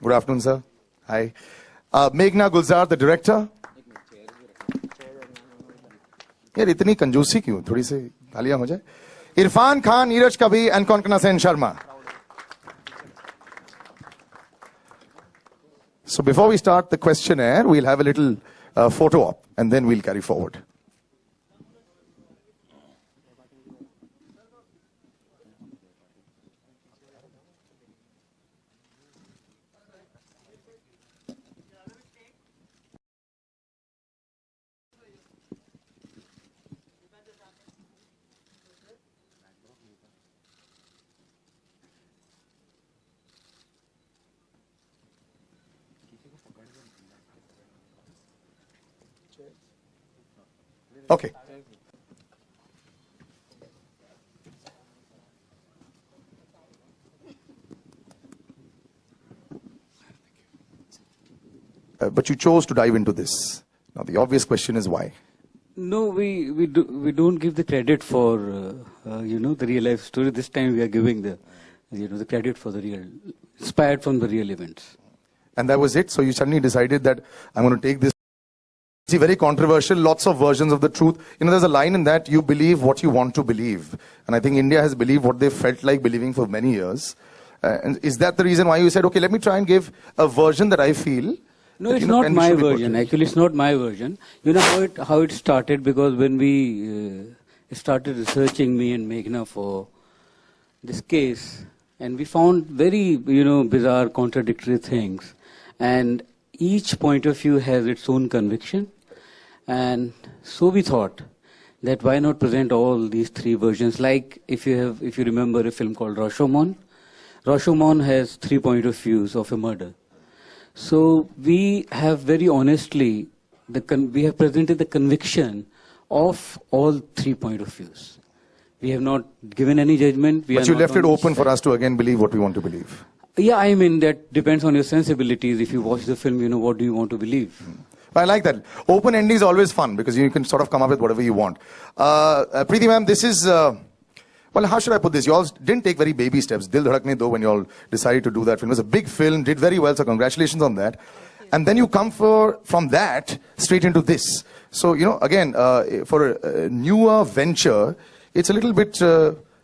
Good afternoon, sir. Hi. Meghna Gulzar, the director. यार इतनी कंजूसी क्यों? थोड़ी सी तालियां हो जाए. Irfan Khan, Neeraj Kavi, and Konkana Sen Sharma. So before we start the questionnaire, we'll have a little photo op, and then we'll carry forward. Okay. But you chose to dive into this. Now the obvious question is why? No, we don't give the credit for the real life story. This time we are giving the credit for the real, inspired from the real events. And that was it. So you suddenly decided that I'm going to take this. It's very controversial, lots of versions of the truth. You know, there's a line in that, you believe what you want to believe. And I think India has believed what they felt like believing for many years. And is that the reason why you said, okay, let me try and give a version that I feel? No, it's not my version. Actually, it's not my version. You know how it started, because when we started researching, me and Meghna, for this case, and we found very, bizarre, contradictory things. And each point of view has its own conviction. And so we thought that why not present all these three versions? Like if you remember a film called Rashomon. Rashomon has 3 point of views of a murder. So we have very honestly, we have presented the conviction of all 3 point of views. We have not given any judgment. But you left it open for us to again believe what we want to believe. Yeah, I mean, that depends on your sensibilities. If you watch the film, what do you want to believe? I like that. Open ending is always fun because you can sort of come up with whatever you want. Preeti ma'am, this is, well, how should I put this? You all didn't take very baby steps. Dil Dhadakne Do, when you all decided to do that film. It was a big film, did very well, so congratulations on that. And then you come from that straight into this. So, again, for a newer venture, it's a little bit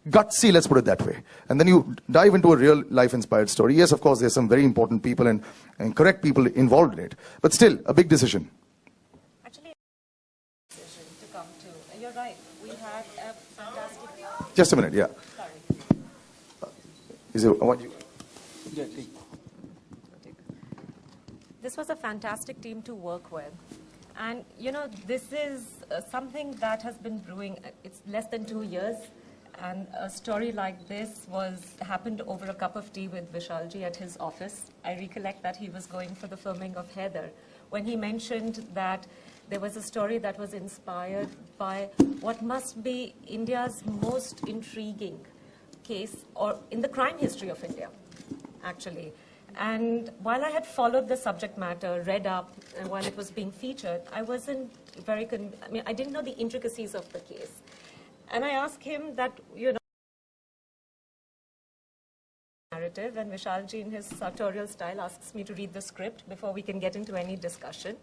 gutsy, let's put it that way. And then you dive into a real life inspired story. Yes, of course, there's some very important people and correct people involved in it. But still, a big decision. Actually, a decision to come to. You're right. We had a fantastic... Just a minute, yeah. Sorry. Is it what you... Yeah, take. This was a fantastic team to work with. And, this is something that has been brewing. It's less than 2 years. And a story like this happened over a cup of tea with Vishalji at his office. I recollect that he was going for the filming of Heather, when he mentioned that there was a story that was inspired by what must be India's most intriguing case, or in the crime history of India, actually. And while I had followed the subject matter, read up, and while it was being featured, I wasn't I didn't know the intricacies of the case. And I asked him that, narrative, and Vishalji, in his sartorial style, asks me to read the script before we can get into any discussion.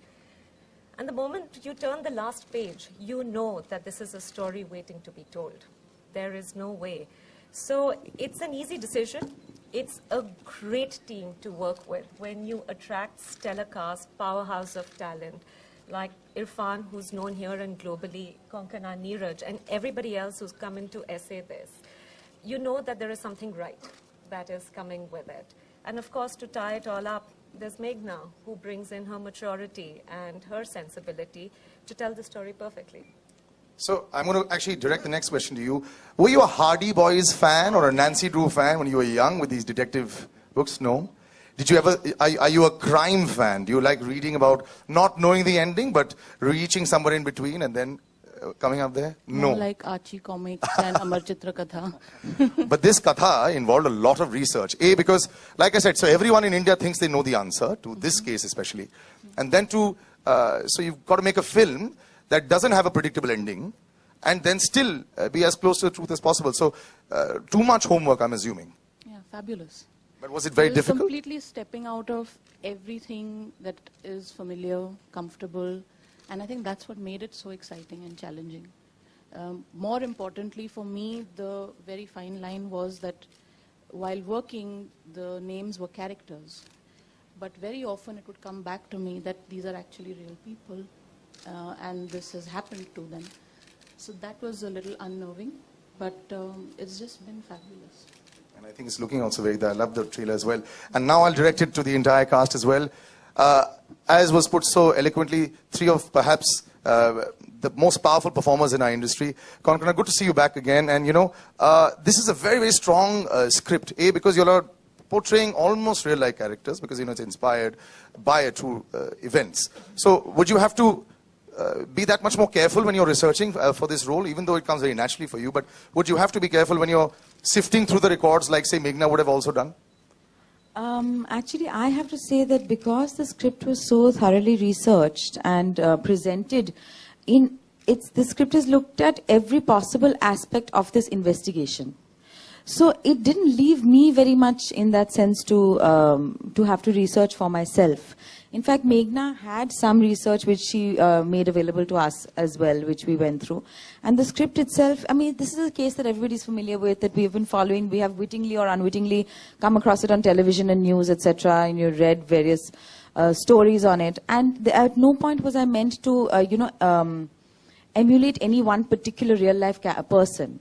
And the moment you turn the last page, you know that this is a story waiting to be told. There is no way. So it's an easy decision. It's a great team to work with when you attract stellar cast, powerhouse of talent, like Irfan, who's known here and globally, Konkana, Neeraj, and everybody else who's come in to essay this. You know that there is something right that is coming with it. And of course, to tie it all up, there's Meghna, who brings in her maturity and her sensibility to tell the story perfectly. So I'm going to actually direct the next question to you. Were you a Hardy Boys fan or a Nancy Drew fan when you were young with these detective books? No? Did you ever, are you a crime fan? Do you like reading about not knowing the ending, but reaching somewhere in between and then coming up there? No. More like Archie comics and Amar Chitra Katha. But this Katha involved a lot of research. Because, like I said, so everyone in India thinks they know the answer to this case especially. And then so you've got to make a film that doesn't have a predictable ending and then still be as close to the truth as possible. So too much homework, I'm assuming. Yeah, fabulous. But was it very It was difficult? completely stepping out of everything that is familiar, comfortable, and I think that's what made it so exciting and challenging. More importantly for me, the very fine line was that while working, the names were characters. But very often it would come back to me that these are actually real people, and this has happened to them. So that was a little unnerving, but it's just been fabulous. And I think it's looking also very good. I love the trailer as well. And now I'll direct it to the entire cast as well. As was put so eloquently, three of perhaps the most powerful performers in our industry. Konkona, good to see you back again. And you know, this is a very, very strong script. Because you're portraying almost real-life characters, because you know it's inspired by a true events. So would you have to be that much more careful when you're researching for this role, even though it comes very naturally for you? But would you have to be careful when you're sifting through the records, like say Meghna would have also done? Actually, I have to say that because the script was so thoroughly researched and presented the script has looked at every possible aspect of this investigation. So it didn't leave me very much in that sense to have to research for myself. In fact, Meghna had some research which she made available to us as well, which we went through. And the script itself, I mean, this is a case that everybody's familiar with, that we have been following. We have wittingly or unwittingly come across it on television and news, etc. And you read various stories on it. And at no point was I meant to, emulate any one particular real-life person.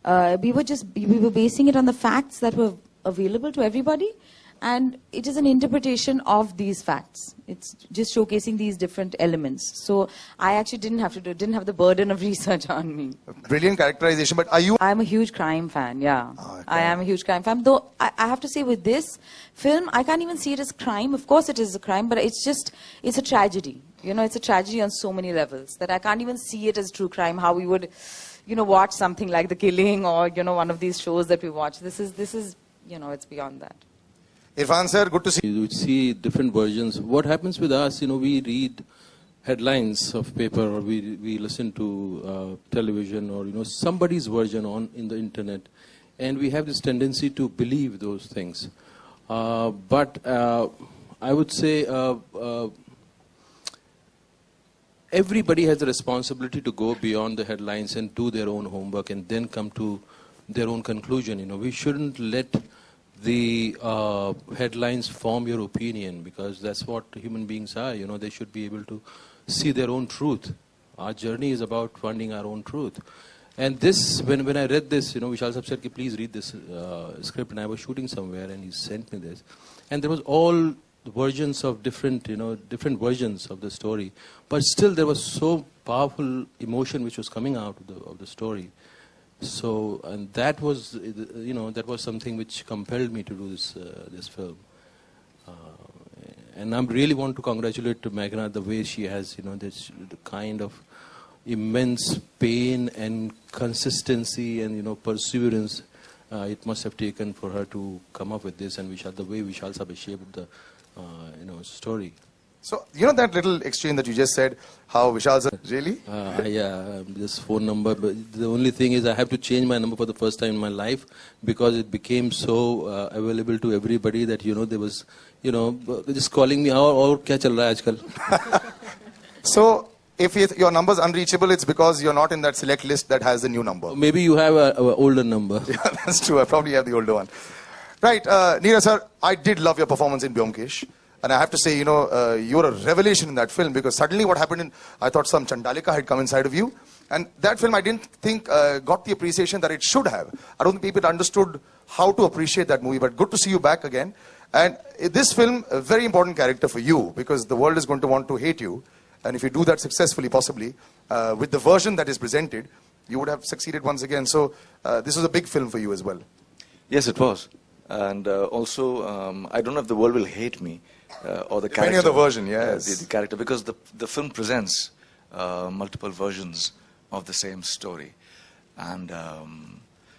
We were basing it on the facts that were available to everybody, and it is an interpretation of these facts. It's just showcasing these different elements. So I actually didn't have the burden of research on me. Brilliant characterization, but are you... I'm a huge crime fan, yeah. Oh, I am a huge crime fan. Though I have to say with this film, I can't even see it as crime. Of course it is a crime, but it's a tragedy. You know, it's a tragedy on so many levels that I can't even see it as true crime, how we would, watch something like The Killing or, one of these shows that we watch. This is, it's beyond that. Irfan sir, good to see you. You see different versions. What happens with us, we read headlines of paper, or we listen to television, or somebody's version in the internet, and we have this tendency to believe those things. But I would say everybody has a responsibility to go beyond the headlines and do their own homework and then come to their own conclusion. We shouldn't let the headlines form your opinion, because that's what human beings are. They should be able to see their own truth. Our journey is about finding our own truth. And this, when I read this, Vishal Sahab said, please read this script, and I was shooting somewhere and he sent me this. And there was all versions of different versions of the story. But still there was so powerful emotion which was coming out of the story. So, and that was, that was something which compelled me to do this film. And I really want to congratulate to Meghna the way she has, this kind of immense pain and consistency and, perseverance it must have taken for her to come up with this, and the way Vishal Sahab shaped the, story. So, that little exchange that you just said, how Vishal sir, really? Yeah, this phone number. But the only thing is I have to change my number for the first time in my life, because it became so available to everybody that, there was, just calling me, aur kya chal raha hai aajkal? So, if your number's unreachable, it's because you're not in that select list that has the new number. Maybe you have an older number. Yeah, that's true. I probably have the older one. Right, Neeraj sir, I did love your performance in Byomkesh. And I have to say, you were a revelation in that film, because suddenly what happened I thought some Chandalika had come inside of you. And that film, I didn't think got the appreciation that it should have. I don't think people understood how to appreciate that movie, but good to see you back again. And this film, a very important character for you, because the world is going to want to hate you. And if you do that successfully, possibly, with the version that is presented, you would have succeeded once again. So this was a big film for you as well. Yes, it was. And also, I don't know if the world will hate me. Or the character. Depending on the version, yes. The character, because the film presents multiple versions of the same story. And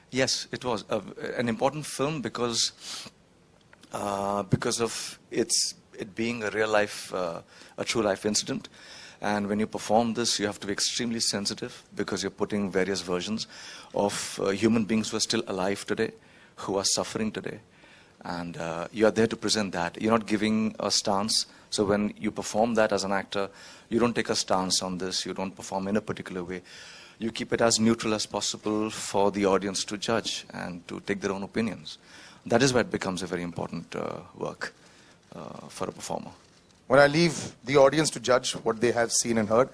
yes, it was an important film because of it being a real life, a true life incident. And when you perform this, you have to be extremely sensitive, because you're putting various versions of human beings who are still alive today, who are suffering today. And you are there to present that. You're not giving a stance. So when you perform that as an actor, you don't take a stance on this. You don't perform in a particular way. You keep it as neutral as possible for the audience to judge and to take their own opinions. That is why it becomes a very important work for a performer. Well, I leave the audience to judge what they have seen and heard.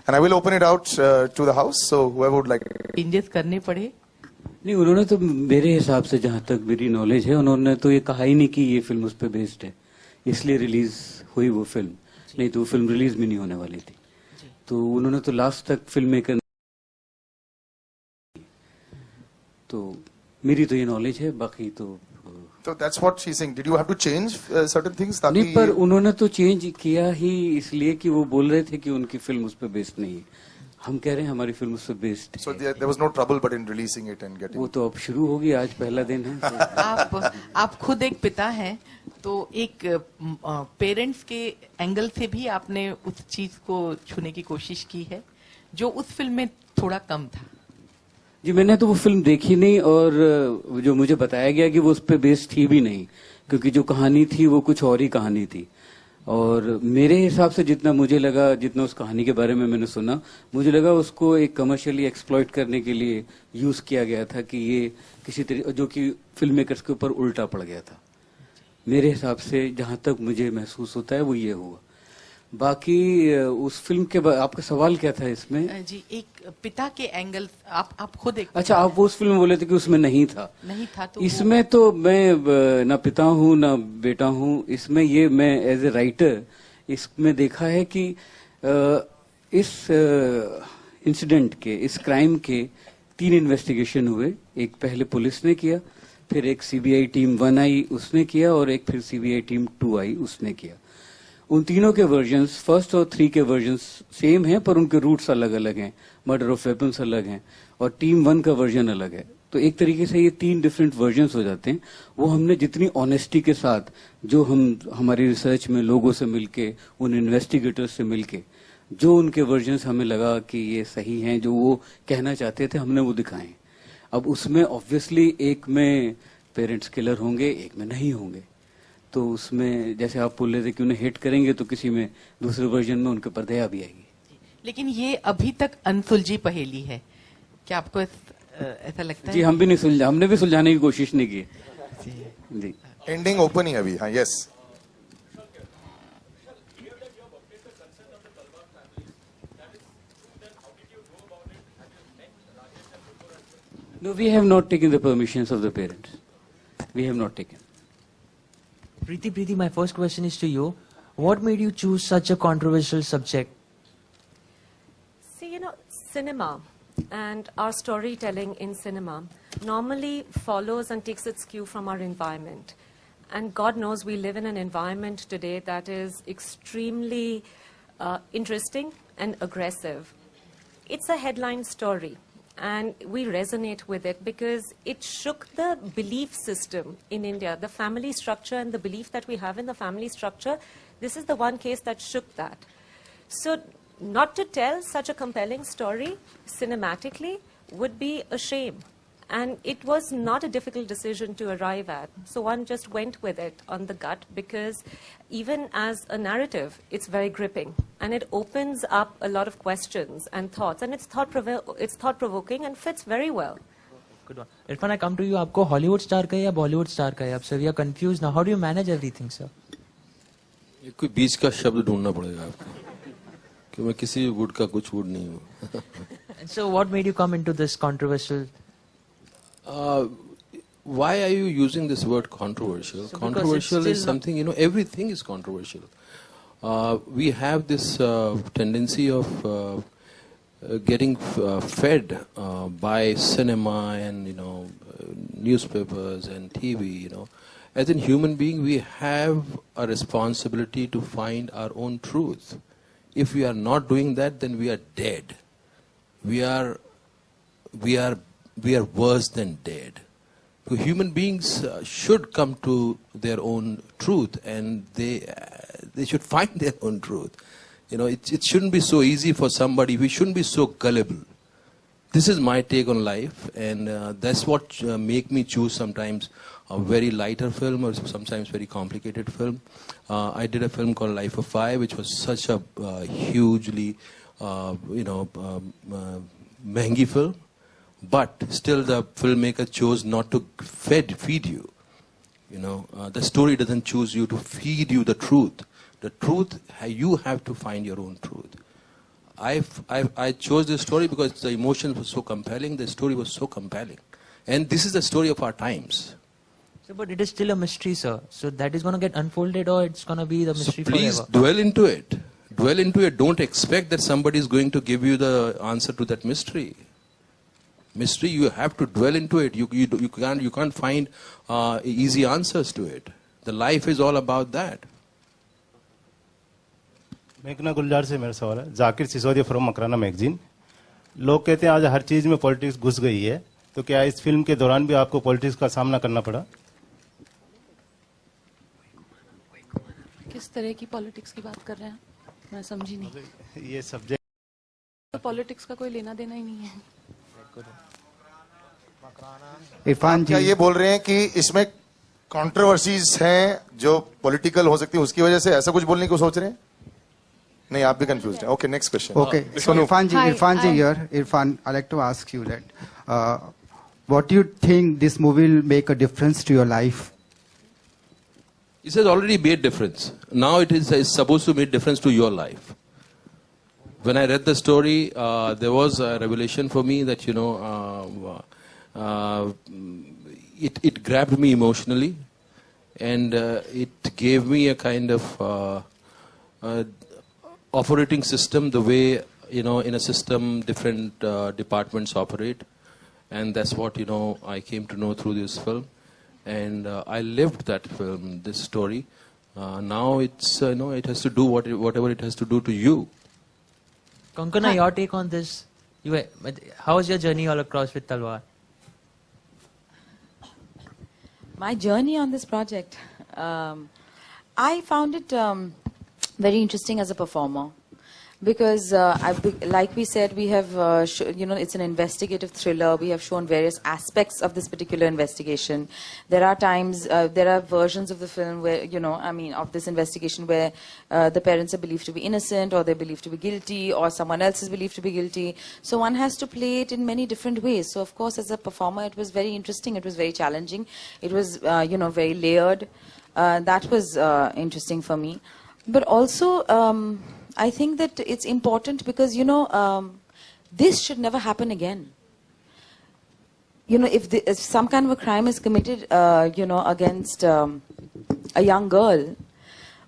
And I will open it out to the house. So whoever would like. Changes करने पड़े? नहीं, उन्होंने तो मेरे हिसाब से जहाँ तक मेरी नॉलेज है, उन्होंने तो ये कहा ही नहीं कि ये फिल्म उस पर बेस्ड है, इसलिए रिलीज हुई वो फिल्म, नहीं तो वो फिल्म रिलीज भी नहीं होने वाली थी. तो उन्होंने तो लास्ट तक फिल्म मेकर, तो मेरी तो ये नॉलेज है, बाकी तो. So that's what she's saying. Did you have to change certain things? नहीं, पर उन्होंने तो चेंज किया ही इसलिए कि वो बोल रहे थे कि उनकी फिल्म उस पर बेस्ड नहीं है. हम कह रहे हैं हमारी फिल्म उस पर बेस्ड है. So there was no trouble but in releasing it and getting. वो तो अब शुरू होगी, आज पहला दिन है. आप खुद एक पिता हैं, तो एक पेरेंट्स के एंगल से भी आपने उस चीज को छूने की कोशिश की है जो उस फिल्म में थोड़ा कम था. जी, मैंने तो वो फिल्म देखी नहीं, और जो मुझे बताया गया कि वो उस पर बेस्ड थी भी नहीं, क्योंकि जो कहानी थी वो कुछ और ही कहानी थी. और मेरे हिसाब से जितना मुझे लगा, जितना उस कहानी के बारे में मैंने सुना, मुझे लगा उसको एक कमर्शियली एक्सप्लॉइट करने के लिए यूज किया गया था, कि ये किसी तरीके, जो कि फिल्म मेकर्स के ऊपर उल्टा पड़ गया था. मेरे हिसाब से जहां तक मुझे महसूस होता है वो ये हुआ. बाकी उस फिल्म के बाद आपका सवाल क्या था इसमें? जी, एक पिता के एंगल, आप खुद एक. अच्छा, आप वो उस फिल्म में बोले थे कि उसमें नहीं था. तो इसमें तो मैं ना पिता हूँ ना बेटा हूँ. इसमें ये मैं एज ए राइटर इसमें देखा है कि इस इंसिडेंट के, इस क्राइम के 3 इन्वेस्टिगेशन हुए. एक पहले पुलिस ने किया, फिर एक सीबीआई टीम 1 आई उसने किया, और एक फिर सीबीआई टीम 2 आई उसने किया. उन तीनों के वर्जन्स, फर्स्ट और 3 के वर्जन्स सेम हैं, पर उनके रूट्स अलग अलग हैं. मर्डर ऑफ वेपन्स अलग हैं, और टीम 1 का वर्जन अलग है. तो एक तरीके से ये 3 डिफरेंट वर्जन्स हो जाते हैं. वो हमने जितनी ऑनेस्टी के साथ, जो हम हमारी रिसर्च में लोगों से मिलके, उन इन्वेस्टिगेटर्स से मिलके, जो उनके वर्जन्स हमें लगा कि ये सही हैं, जो वो कहना चाहते थे, हमने वो दिखाए. अब उसमें ऑब्वियसली एक में पेरेंट्स किलर होंगे, एक में नहीं होंगे. तो उसमें जैसे आप बोल रहे थे कि उन्हें हिट करेंगे, तो किसी में दूसरे वर्जन में उनके पर दया भी आएगी. लेकिन ये अभी तक अनसुलझी पहेली है, क्या आपको ऐसा लगता है? जी, हम भी नहीं सुलझा, हमने भी सुलझाने की कोशिश नहीं की. जी, एंडिंग ओपन ही अभी. हाँ, yes. No, we have not taken the permissions of the parents. We have not taken. Preeti, my first question is to you. What made you choose such a controversial subject? See, cinema and our storytelling in cinema normally follows and takes its cue from our environment. And God knows we live in an environment today that is extremely interesting and aggressive. It's a headline story. And we resonate with it because it shook the belief system in India, the family structure and the belief that we have in the family structure. This is the one case that shook that. So not to tell such a compelling story cinematically would be a shame. And it was not a difficult decision to arrive at. So one just went with it on the gut because even as a narrative, it's very gripping. And it opens up a lot of questions and thoughts. And it's thought-provoking and fits very well. Good one. Irfan, I come to you. आपको Hollywood star का या Bollywood star का? अब sir, we are confused now. How do you manage everything, sir? ये कोई बीच का शब्द ढूंढना पड़ेगा आपको, कि मैं किसी वुड का कुछ वुड नहीं हूँ. So what made you come into this controversial? Why are you using this word controversial? So controversial is something, everything is controversial. We have this tendency of getting fed by cinema and, newspapers and TV, As a human being, we have a responsibility to find our own truth. If we are not doing that, then we are dead. We are worse than dead. So human beings should come to their own truth, and they should find their own truth. It shouldn't be so easy for somebody. We shouldn't be so gullible. This is my take on life, and that's what make me choose sometimes a very lighter film or sometimes very complicated film. I did a film called Life of Pi, which was such a hugely, mehengi film. But still the filmmaker chose not to feed you. The story doesn't choose you to feed you the truth. The truth, you have to find your own truth. I chose this story because the emotions were so compelling, the story was so compelling. And this is the story of our times. So, but it is still a mystery, sir. So that is going to get unfolded, or it's going to be the mystery Please forever? dwell into it. Dwell into it. Don't expect that somebody is going to give you the answer to that mystery. Mystery, you have to dwell into it. You can't find easy answers to it. The life is all about that. मेघना गुलजार से मेरा सवाल है। Zakir Sisodia from Makrana magazine. लोग कहते हैं आज हर चीज में पॉलिटिक्स घुस गई है, तो क्या इस फिल्म के दौरान भी आपको पॉलिटिक्स का सामना करना पड़ा? किस तरह की पॉलिटिक्स की बात कर रहे हैं? मैं समझी नहीं। ये सब्जेक्ट पॉलिटिक्स का कोई लेना देना ही नहीं है। इरफान क्या ये बोल रहे हैं कि इसमें कंट्रोवर्सीज हैं जो पॉलिटिकल हो सकती है, उसकी वजह से ऐसा कुछ बोलने को सोच रहे हैं? नहीं, आप भी कंफ्यूज हैं। Okay, next question. Okay, so Irfan ji here. Irfan, I'd like to ask you that what do you think this movie will make a difference to your life? It has already made difference. Now it is supposed to make difference to your life. When I read the story, there was a revelation for me that, it grabbed me emotionally, and it gave me a kind of operating system, the way, in a system different departments operate. And that's what, I came to know through this film. And I lived that film, this story. Now it's, it has to do whatever it has to do to you. Konkona, your take on this? How was your journey all across with Talwar? My journey on this project, I found it very interesting as a performer, because like we said, we have it's an investigative thriller. We have shown various aspects of this particular investigation. There are times, there are versions of the film where, of this investigation where the parents are believed to be innocent, or they're believed to be guilty, or someone else is believed to be guilty. So one has to play it in many different ways. So of course, as a performer, it was very interesting. It was very challenging. It was, very layered. That was interesting for me. But also, I think that it's important because, this should never happen again. If some kind of a crime is committed, against a young girl,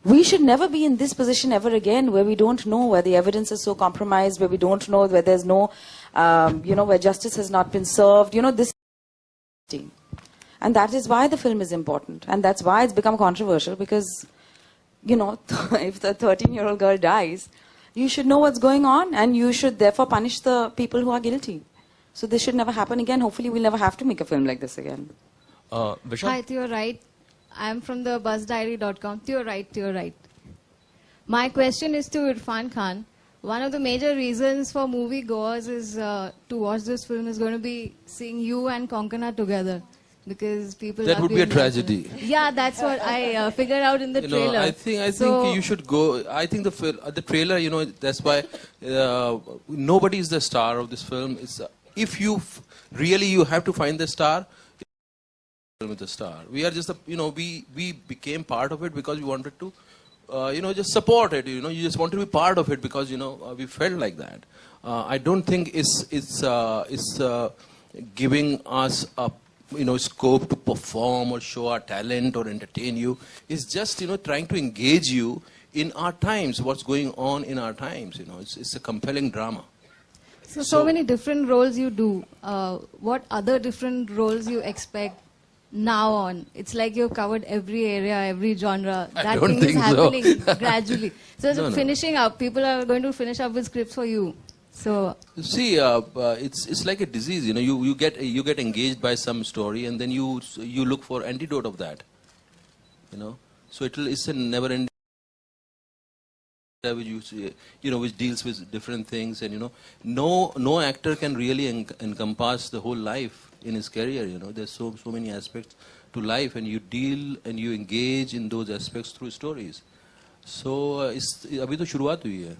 we should never be in this position ever again, where we don't know, where the evidence is so compromised, where we don't know, where there's no, where justice has not been served. This. And that is why the film is important. And that's why it's become controversial, because if the 13-year-old girl dies, you should know what's going on, and you should therefore punish the people who are guilty. So this should never happen again. Hopefully we'll never have to make a film like this again. Vishal? Hi, you're right. I'm from the buzzdiary.com. You're right. My question is to Irfan Khan. One of the major reasons for movie goers is to watch this film is going to be seeing you and Konkona together. Because people that would be a tragedy. Yeah, that's what I figured out in the trailer. I think you should go. I think the trailer, that's why nobody is the star of this film. It's if you really you have to find the star. With the star, we are just we became part of it because we wanted to, just support it. You just want to be part of it because we felt like that. I don't think it's giving us a scope to perform or show our talent or entertain you. It's just, trying to engage you in our times, what's going on in our times. It's a compelling drama. So many different roles you do. What other different roles you expect now on? It's like you've covered every area, every genre. That thing is happening gradually. So finishing up, people are going to finish up with scripts for you. So see, it's like a disease. You get engaged by some story, and then you look for antidote of that. So it's a never-ending, which deals with different things, and no actor can really encompass the whole life in his career. There's so many aspects to life, and you deal and you engage in those aspects through stories. So अभी तो शुरुआत हुई है.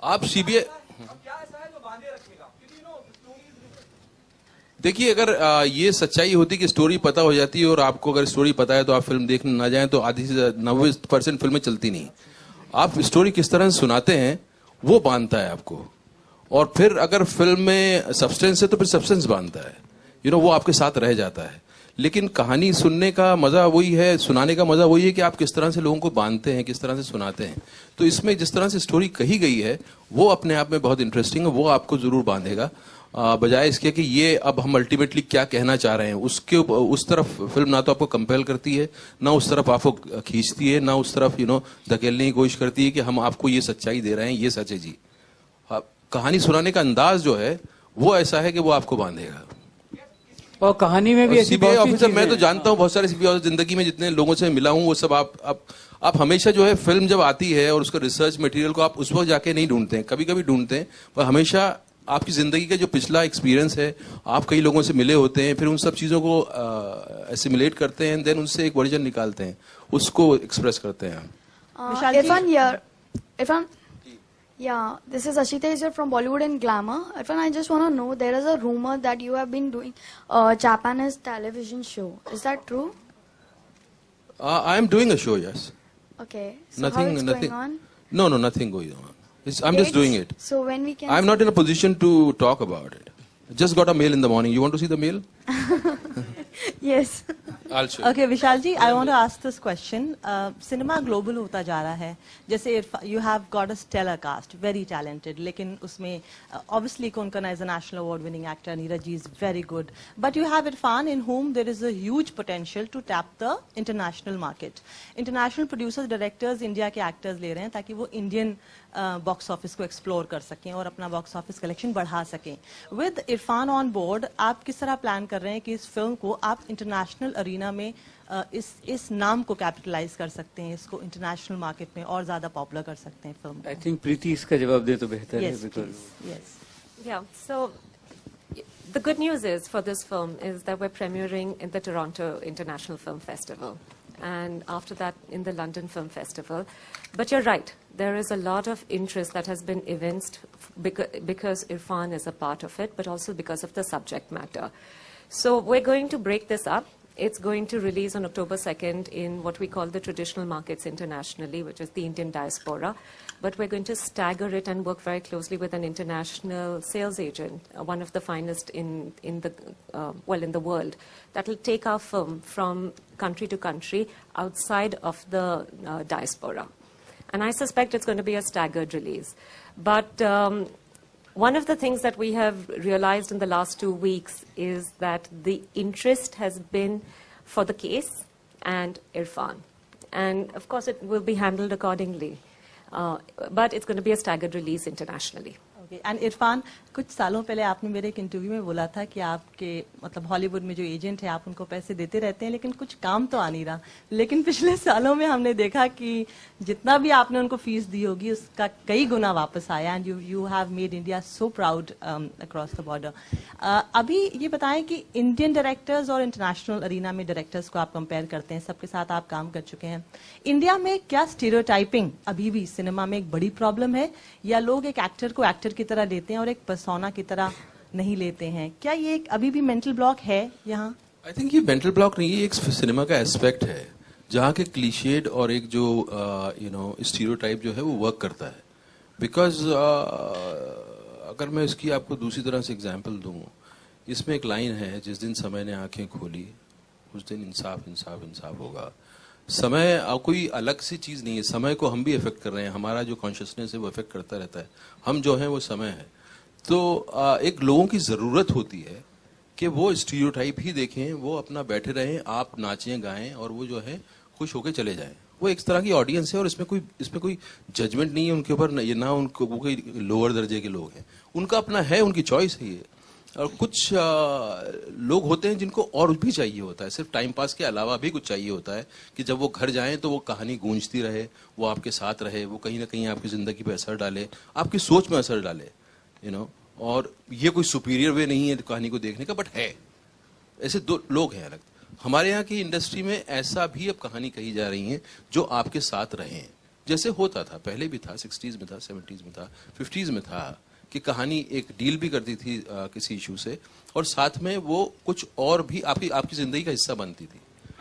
आप CBI देखिए, अगर ये सच्चाई होती कि स्टोरी पता हो जाती है और आपको अगर स्टोरी पता है तो आप फिल्म देखने ना जाएं तो आधी से 90% फिल्में चलती नहीं. आप स्टोरी किस तरह से सुनाते हैं वो बांधता है आपको, और फिर अगर फिल्म में सब्सटेंस है तो फिर सब्सटेंस बांधता है. वो आपके साथ रह जाता है. लेकिन कहानी सुनने का मजा वही है, सुनाने का मजा वही है कि आप किस तरह से लोगों को बांधते हैं, किस तरह से सुनाते हैं. तो इसमें जिस तरह से स्टोरी कही गई है वो अपने आप में बहुत इंटरेस्टिंग है, वो आपको जरूर बांधेगा. बजाय इसके कि ये अब हम अल्टीमेटली क्या कहना चाह रहे हैं, उसके उस तरफ फिल्म ना तो आपको कंपेल करती है, ना उस तरफ आपको खींचती है, ना उस तरफ धकेलने की कोशिश करती है कि हम आपको ये सच्चाई दे रहे हैं, ये सच है जी. कहानी सुनाने का अंदाज जो है वो ऐसा है कि वो आपको बांधेगा. और कहानी में भी ऐसी सीबीआई ऑफिसर, मैं तो जानता हूँ बहुत सारे सीबीआई ऑफिसर, जिंदगी में जितने लोगों से मिला हूँ वो सब आप हमेशा जो है फिल्म जब आती है और उसका रिसर्च मटेरियल को आप उस वक्त जाके नहीं ढूंढते हैं, कभी कभी ढूंढते हैं, पर हमेशा आपकी जिंदगी का जो पिछला एक्सपीरियंस है, आप कई लोगों से मिले होते हैं, फिर उन सब चीजों को एसिमुलेट करते हैं, देन उनसे एक वर्जन निकालते हैं, उसको एक्सप्रेस करते हैं. Yeah, this is Ashita here from Bollywood and Glamour. Irfan, I just want to know, there is a rumor that you have been doing a Japanese television show. Is that true? I am doing a show, yes. Okay. So how it's going on? No, nothing going on. I'm just doing it. So when we can... I'm not in a position to talk about it. Just got a mail in the morning. You want to see the mail? Yes. I'll show you. Okay, Vishal ji, I want to ask this question. Cinema global होता जा रहा है. जैसे you have got a stellar cast, very talented. लेकिन उसमें obviously Konkana is a national award-winning actor. Neeraj ji is very good. But you have Irfan, in whom there is a huge potential to tap the international market. International producers, directors, India के actors ले रहे हैं ताकि वो Indian box office को explore कर सकें और अपना बॉक्स ऑफिस कलेक्शन बढ़ा सकें. विद इरफान ऑन बोर्ड, आप किस तरह प्लान कर रहे हैं कि इस फिल्म को आप इंटरनेशनल अरीना में इस नाम को कैपिटलाइज कर सकते हैं, इसको इंटरनेशनल मार्केट में और ज्यादा पॉपुलर कर सकते हैं फिल्म? आई थिंक प्रीति इसका जवाब दे तो बेहतर है. Yes. Yeah. So the good news is for this film is that we're premiering in the Toronto International Film Festival, and after that in the London Film Festival. But you're right, there is a lot of interest that has been evinced because Irfan is a part of it, but also because of the subject matter. So we're going to break this up. It's going to release on October 2nd in what we call the traditional markets internationally, which is the Indian diaspora. But we're going to stagger it and work very closely with an international sales agent, one of the finest in the world, that will take our film from country to country outside of the diaspora. And I suspect it's going to be a staggered release. But one of the things that we have realized in the last 2 weeks is that the interest has been for the case and Irfan. And of course, it will be handled accordingly. But it's going to be a staggered release internationally. Okay. And Irfan, कुछ सालों पहले आपने मेरे एक interview में बोला था कि आपके मतलब हॉलीवुड में जो एजेंट है आप उनको पैसे देते रहते हैं लेकिन कुछ काम तो आ नहीं रहा. लेकिन पिछले सालों में हमने देखा कि जितना भी आपने उनको फीस दी होगी उसका कई गुना वापस आया. And you have made India so proud across the border. अभी ये बताएं कि इंडियन डायरेक्टर्स और इंटरनेशनल अरीना में डायरेक्टर्स को आप कंपेयर करते हैं, सबके साथ आप काम कर चुके हैं. इंडिया में क्या स्टीरियोटाइपिंग अभी भी सिनेमा में एक बड़ी प्रॉब्लम है, या लोग एक एक्टर को एक्टर की तरह लेते हैं और एक पर्सोना की तरह नहीं लेते हैं? क्या ये एक अभी भी मेंटल ब्लॉक है यहाँ? आई थिंक ये मेंटल ब्लॉक नहीं है, एक सिनेमा का एस्पेक्ट है जहाँ के क्लीशेड और एक जो स्टीरियोटाइप जो है वो वर्क करता है. बिकॉज अगर मैं इसकी आपको दूसरी तरह से एग्जांपल दूं, इसमें एक लाइन है, जिस दिन समय ने आंखें खोली उस दिन इंसाफ इंसाफ इंसाफ होगा. समय कोई अलग सी चीज नहीं है, समय को हम भी इफेक्ट कर रहे हैं, हमारा जो कॉन्शियसनेस है वो इफेक्ट करता रहता है. हम जो है वो समय है. तो एक लोगों की जरूरत होती है कि वो स्टीरियोटाइप ही देखें, वो अपना बैठे रहें, आप नाचें गाएं और वो जो है खुश होकर चले जाएं। वो एक तरह की ऑडियंस है और इसमें कोई जजमेंट नहीं है उनके ऊपर, ना उनको वो कोई लोअर दर्जे के लोग हैं, उनका अपना है, उनकी चॉइस है ये। और कुछ लोग होते हैं जिनको और भी चाहिए होता है, सिर्फ टाइम पास के अलावा भी कुछ चाहिए होता है कि जब वो घर जाएं तो वो कहानी गूंजती रहे, वो आपके साथ रहे, वो कहीं ना कहीं आपकी जिंदगी पे असर डाले, आपकी सोच में असर डाले, और ये कोई सुपीरियर वे नहीं है कहानी को देखने का, बट है ऐसे दो लोग हैं अलग। हमारे यहाँ की इंडस्ट्री में ऐसा भी अब कहानी कही जा रही है जो आपके साथ रहे, जैसे होता था पहले भी था, 60s में था, 70s में था, 50s में था, कि कहानी एक डील भी करती थी किसी इशू से, और साथ में वो कुछ और भी आपकी जिंदगी का हिस्सा बनती थी।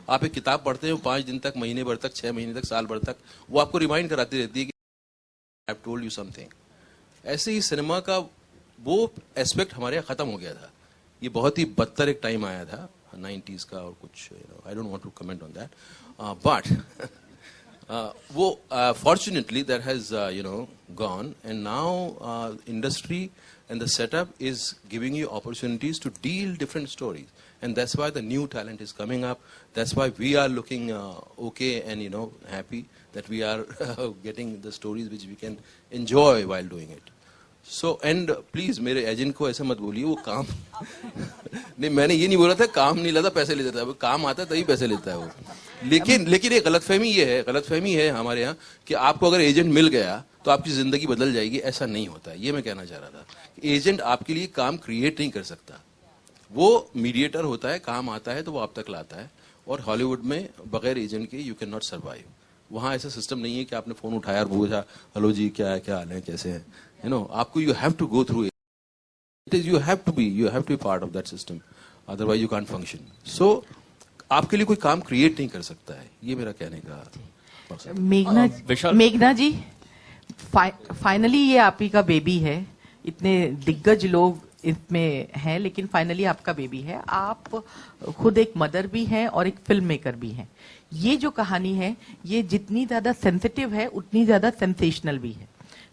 आप एक किताब पढ़ते हैं, 5 दिन तक, महीने भर तक, 6 महीने तक, साल भर तक वो आपको रिमाइंड कराती रहती है कि I have told you something. ऐसे ही सिनेमा का वो एस्पेक्ट हमारे यहाँ खत्म हो गया था। ये बहुत ही बदतर एक टाइम आया था 90s का, और कुछ I don't want to comment on that, but वो fortunately that has gone, and now industry and the setup is giving you opportunities to deal different stories, and that's why the new talent is coming up. That's why we are looking okay and happy that we are getting the stories which we can enjoy while doing it. So, and please मेरे agent को ऐसे मत बोलिए, वो काम नहीं, मैंने ये नहीं बोला था काम नहीं लेता पैसे ले देता है, वो काम आता है तभी पैसे लेता है वो। लेकिन एक गलतफहमी है हमारे यहाँ कि आपको अगर एजेंट मिल गया तो आपकी जिंदगी बदल जाएगी, ऐसा नहीं होता। ये मैं कहना चाह रहा था, एजेंट आपके लिए काम क्रिएट नहीं कर सकता, वो मीडिएटर होता है, काम आता है तो वो आप तक लाता है। और हॉलीवुड में बगैर एजेंट के यू कैन नॉट सर्वाइव। वहाँ ऐसा सिस्टम नहीं है कि आपने फोन उठाया और पूछा हेलो जी क्या हाल है, कैसे हैं, आपको you have to go through it is, you have to be part of that system, otherwise you can't function. So आपके लिए कोई काम क्रिएट नहीं कर सकता है, ये मेरा कहने का। मेघना जी, फाइनली ये आप ही का बेबी है, इतने दिग्गज लोग इसमें हैं, लेकिन फाइनली आपका बेबी है। आप खुद एक मदर भी हैं और एक फिल्म मेकर भी हैं। ये जो कहानी है ये जितनी ज्यादा सेंसिटिव है उतनी ज्यादा सेंसेशनल भी है।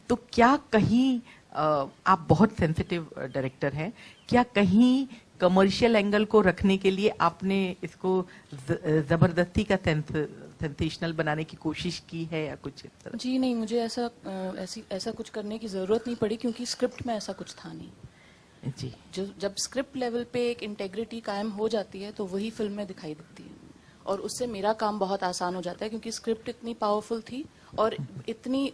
तो क्या कहीं आप बहुत सेंसिटिव डायरेक्टर हैं, क्या कहीं कमर्शियल एंगल को रखने के लिए आपने इसको जबरदस्ती का सेंसेशनल बनाने की कोशिश की है या कुछ इस तरह? जी नहीं, मुझे ऐसा कुछ करने की जरूरत नहीं पड़ी, क्योंकि स्क्रिप्ट में ऐसा कुछ था नहीं जी। जब स्क्रिप्ट लेवल पे एक इंटेग्रिटी कायम हो जाती है तो वही फिल्म में दिखाई देती है, और उससे मेरा काम बहुत आसान हो जाता है, क्योंकि स्क्रिप्ट इतनी पावरफुल थी और इतनी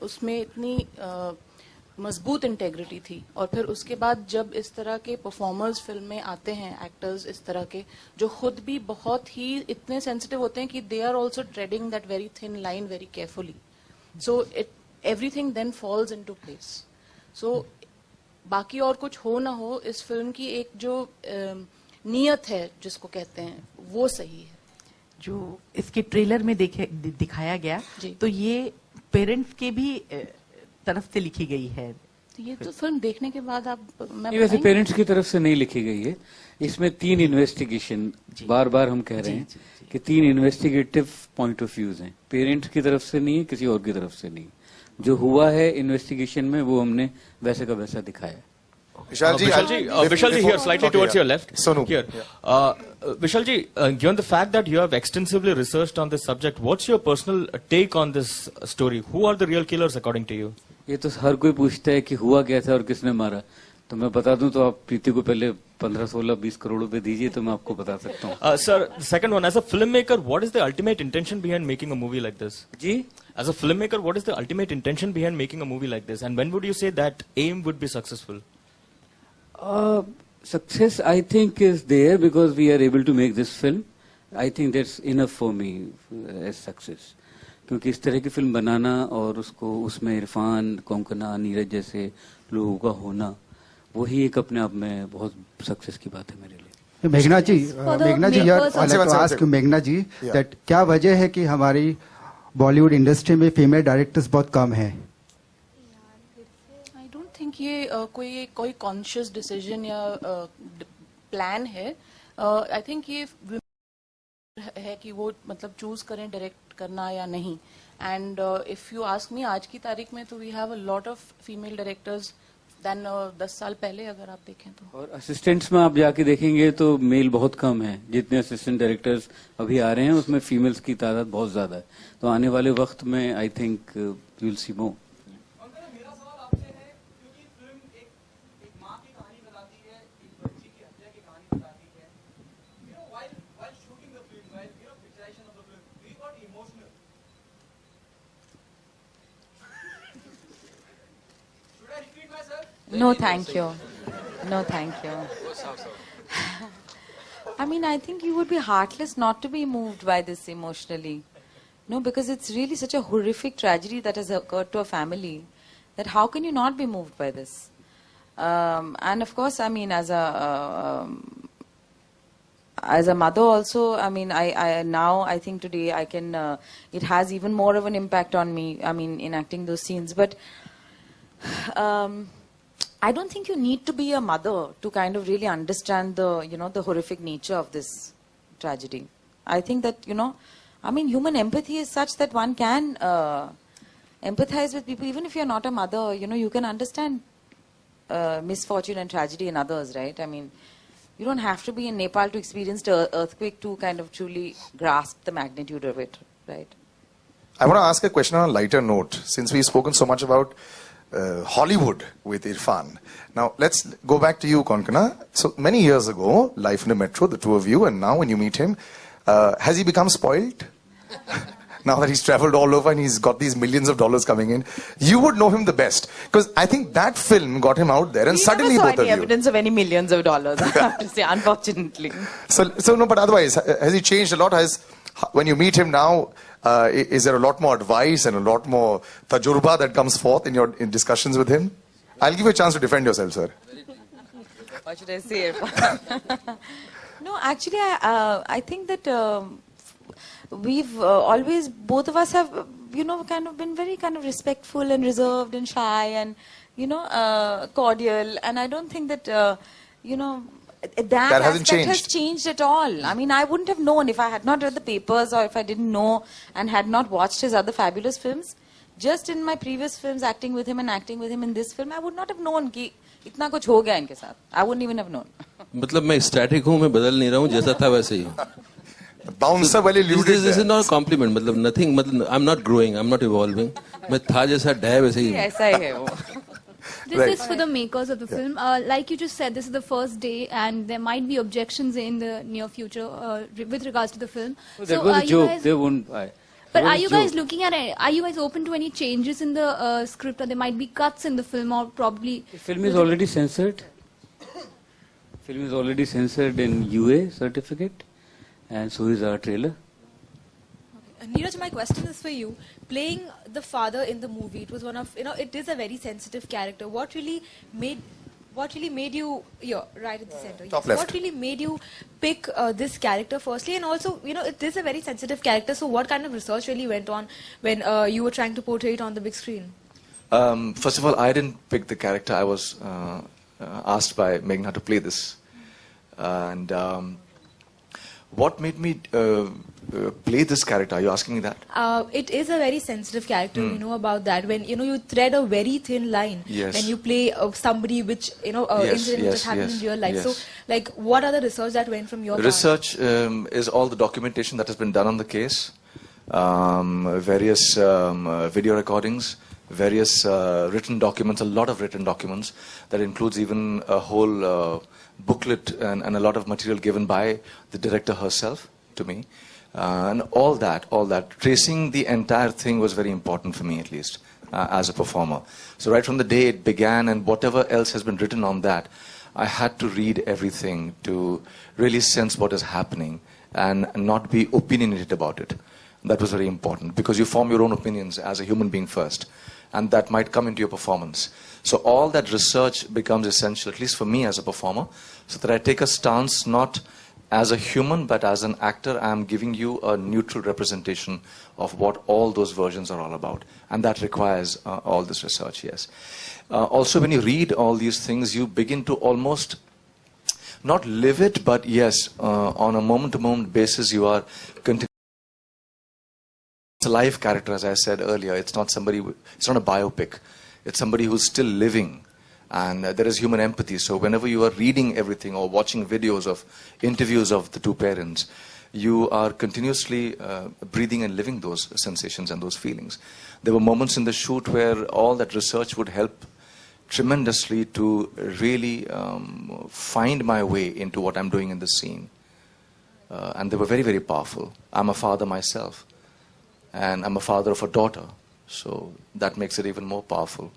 मजबूत इंटेग्रिटी थी। और फिर उसके बाद जब इस तरह के परफॉर्मर्स फिल्म में आते हैं, एक्टर्स इस तरह के, जो खुद भी बहुत ही इतने सेंसिटिव होते हैं कि they are also trading that very thin line very carefully, so everything then falls into place. So बाकी और कुछ हो ना हो, इस फिल्म की एक जो नियत है जिसको कहते हैं वो सही है। जो इसके ट्रेलर में दिखाया गया तो ये पेरेंट्स के भी तरफ से लिखी गई है। तो ये तो फिल्म देखने के बाद वैसे पेरेंट्स की तरफ से नहीं लिखी गई है, इसमें 3 इन्वेस्टिगेशन, बार बार हम कह रहे हैं कि 3 इन्वेस्टिगेटिव पॉइंट ऑफ व्यूज हैं, पेरेंट्स की तरफ से नहीं है, किसी और की तरफ से नहीं। जो हुआ है इन्वेस्टिगेशन में वो हमने वैसे का वैसा दिखाया। Vishal ji, here, slightly towards your left. Sonu. Here. Vishal ji, given the fact that you have extensively researched on this subject, what's your personal take on this story? Who are the real killers according to you? ये तो हर कोई पूछता है कि हुआ क्या था और किसने मारा, तो मैं बता दूं तो आप प्रीति को पहले 15, 16, 20 करोड़ रुपए दीजिए तो मैं आपको बता सकता हूँ। Sir, the second one, as a filmmaker, what is the ultimate intention behind making a movie like this? Ji? As a filmmaker, what is the ultimate intention behind making a movie like this? And when would you say that aim would be successful? Success, I think, is there because we are able to make this film. I think that's enough for me as success. क्योंकि इस तरह की film बनाना और उसको उसमें इरफान, कोंकणा, नीरज जैसे लोगों का होना, वही एक अपने आप में बहुत सक्सेस की बात है मेरे लिए। मेघना जी, मेघना जी, that क्या वजह है कि हमारी बॉलीवुड इंडस्ट्री में फीमेल डायरेक्टर्स बहुत कम हैं? आई डोंट थिंक ये कोई कॉन्शियस डिसीजन या प्लान है। आई थिंक ये है कि वो मतलब चूज करें डायरेक्ट करना या नहीं। And if you ask me, आज की तारीख में तो we have a lot of female directors than 10 साल पहले अगर आप देखें तो. और असिस्टेंट्स में आप जाके देखेंगे तो मेल बहुत कम है. जितने असिस्टेंट डायरेक्टर्स अभी आ रहे हैं उसमें फीमेल्स की तादाद बहुत ज्यादा है. तो आने वाले वक्त में I think you will see more. No, thank you. No, thank you. I mean, I think you would be heartless not to be moved by this emotionally. No, because it's really such a horrific tragedy that has occurred to a family that how can you not be moved by this? And of course, I mean, as a mother also, I mean, I think today I can, it has even more of an impact on me, I mean, enacting those scenes. But I don't think you need to be a mother to kind of really understand the, you know, the horrific nature of this tragedy. I think that, you know, I mean, human empathy is such that one can empathize with people, even if you're not a mother, you know, you can understand misfortune and tragedy in others, right? I mean, you don't have to be in Nepal to experience the earthquake to kind of truly grasp the magnitude of it, right? I want to ask a question on a lighter note. Since we've spoken so much about Hollywood with Irfan. Now, let's go back to you, Konkana. So, many years ago, Life in the Metro, the two of you, and now when you meet him, has he become spoiled? Now that he's traveled all over and he's got these millions of dollars coming in, you would know him the best. Because I think that film got him out there and suddenly both of you. We never saw any evidence of any millions of dollars, I have to say, unfortunately. So no, but otherwise, has he changed a lot? When you meet him now, is there a lot more advice and a lot more tajurba that comes forth in your discussions with him? I'll give you a chance to defend yourself, sir. What should I say? No, actually, I think that we've always, both of us have, you know, kind of been very kind of respectful and reserved and shy and, you know, cordial. And I don't think that, you know, that aspect has changed at all. I mean, I wouldn't have known if I had not read the papers or if I didn't know and had not watched his other fabulous films. Just in my previous films, acting with him and acting with him in this film, I would not have known कि इतना कुछ हो गया इनके साथ. I wouldn't even have known. मतलब मैं static हूँ, मैं बदल नहीं रहा हूँ, जैसा था वैसे ही हूँ. Bouncer वाली alluded. This is not a compliment. मतलब nothing. मतलब I'm not growing. I'm not evolving. मैं था जैसा डे वैसे ही हूँ. ऐसा ही है वो. This is for the makers of the film. Like you just said, this is the first day, and there might be objections in the near future with regards to the film. That was a joke. They won't buy. But are you guys looking at it? Are you guys open to any changes in the script, or there might be cuts in the film, or probably? The film is already censored. Film is already censored in UA certificate, and so is our trailer. Neeraj, my question is for you. Playing the father in the movie, it was one of, you know, it is a very sensitive character. What really made you, right at the center, top left. What really made you pick this character firstly? And also, you know, it is a very sensitive character, so what kind of research really went on when you were trying to portray it on the big screen? First of all, I didn't pick the character. I was asked by Meghna to play this. And what made me play this character? Are you asking me that? It is a very sensitive character. You know about that. When you thread a very thin line when you play somebody which incident that happened in real life. So, like, what are the research that went from your research is all the documentation that has been done on the case, various video recordings, various written documents, a lot of written documents that includes even a whole booklet and a lot of material given by the director herself to me. And all that, tracing the entire thing was very important for me, at least, as a performer. So right from the day it began and whatever else has been written on that, I had to read everything to really sense what is happening and not be opinionated about it. That was very important because you form your own opinions as a human being first, and that might come into your performance. So all that research becomes essential, at least for me as a performer, so that I take a stance not as a human, but as an actor, I am giving you a neutral representation of what all those versions are all about. And that requires all this research, yes. Also, when you read all these things, you begin to almost not live it, but yes, on a moment-to-moment basis, you are continuing. It's a live character, as I said earlier. It's not somebody, it's not a biopic. It's somebody who's still living And there is human empathy. So whenever you are reading everything or watching videos of interviews of the two parents, you are continuously breathing and living those sensations and those feelings. There were moments in the shoot where all that research would help tremendously to really find my way into what I'm doing in the scene. And they were very, very powerful. I'm a father myself. And I'm a father of a daughter. So that makes it even more powerful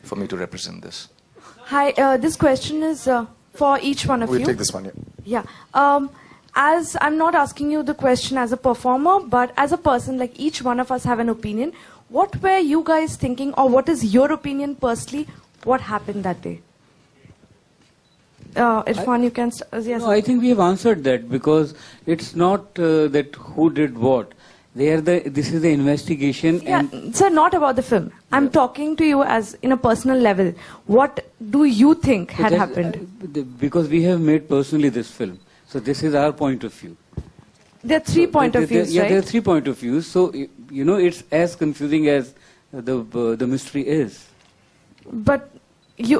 for me to represent this. Hi, this question is for each one of you. We'll take this one, yeah. Yeah. As I'm not asking you the question as a performer, but as a person, like each one of us have an opinion. What were you guys thinking, or what is your opinion personally? What happened that day? Irfan, you can... yes. No, I think we have answered that, because it's not that who did what. This is the investigation. Yeah, and sir, not about the film. I'm talking to you as in a personal level. What do you think had happened? Because we have made personally this film. So this is our point of view. There are three point of views, yeah, right? there are 3 point of views. So, you know, it's as confusing as the mystery is. But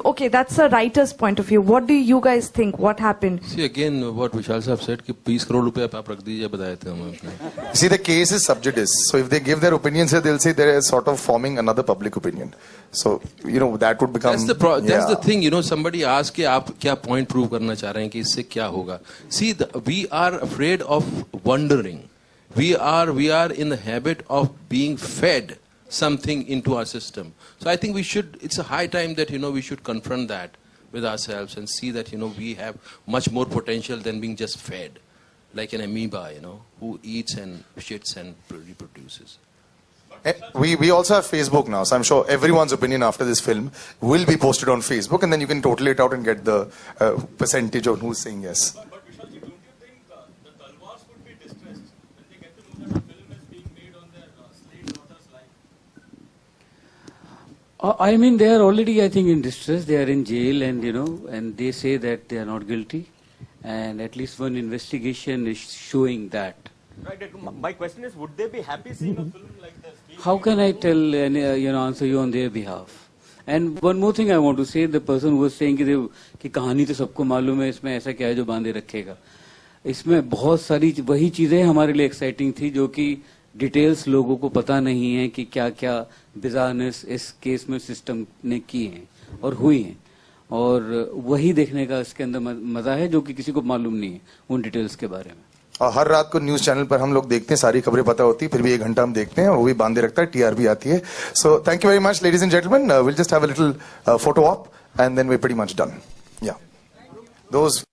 okay, that's a writer's point of view. What do you guys think? What happened? See, again, what Vishal Sahab said, कि 20 crore रुपए आप रख दीजिए, बताए थे हम अपने. See, the case is sub judice. So if they give their opinions here, they'll say they're sort of forming another public opinion. So, you know, that would become... That's the thing, you know, somebody asked कि आप क्या point prove करना चाह रहे हैं कि इससे क्या होगा. See, we are afraid of wondering. We are in the habit of being fed something into our system. So I think it's a high time that, you know, we should confront that with ourselves and see that, you know, we have much more potential than being just fed. Like an amoeba, you know, who eats and shits and reproduces. We also have Facebook now, so I'm sure everyone's opinion after this film will be posted on Facebook, and then you can total it out and get the percentage of who's saying yes. But Vishalji, don't you think the Talwars would be distressed when they get to know that the film is being made on their slave daughter's life? I mean, they are already, I think, in distress. They are in jail, and you know, and they say that they are not guilty, and at least one investigation is showing that. Right. My question is, would they be happy seeing a film like this? How can I tell and answer you on their behalf? And one more thing I want to say: the person who was saying कि कहानी तो सबको मालूम है, इसमें ऐसा क्या है जो बांधे रखेगा. इसमें बहुत सारी वही चीजें हमारे लिए एक्साइटिंग थी जो कि डिटेल्स लोगों को पता नहीं है कि क्या क्या बिजारनेस इस केस में सिस्टम ने की हैं और हुई हैं, और वही देखने का इसके अंदर मजा है जो कि किसी को मालूम नहीं है उन डिटेल्स के बारे में. हर रात को न्यूज चैनल पर हम लोग देखते हैं, सारी खबरें पता होती है, फिर भी 1 घंटा हम देखते हैं और वो भी बांधे रखता है, टीआरपी आती है. So thank you very much ladies and gentleman. Will just have a little photo op and then we pretty much done. या दोस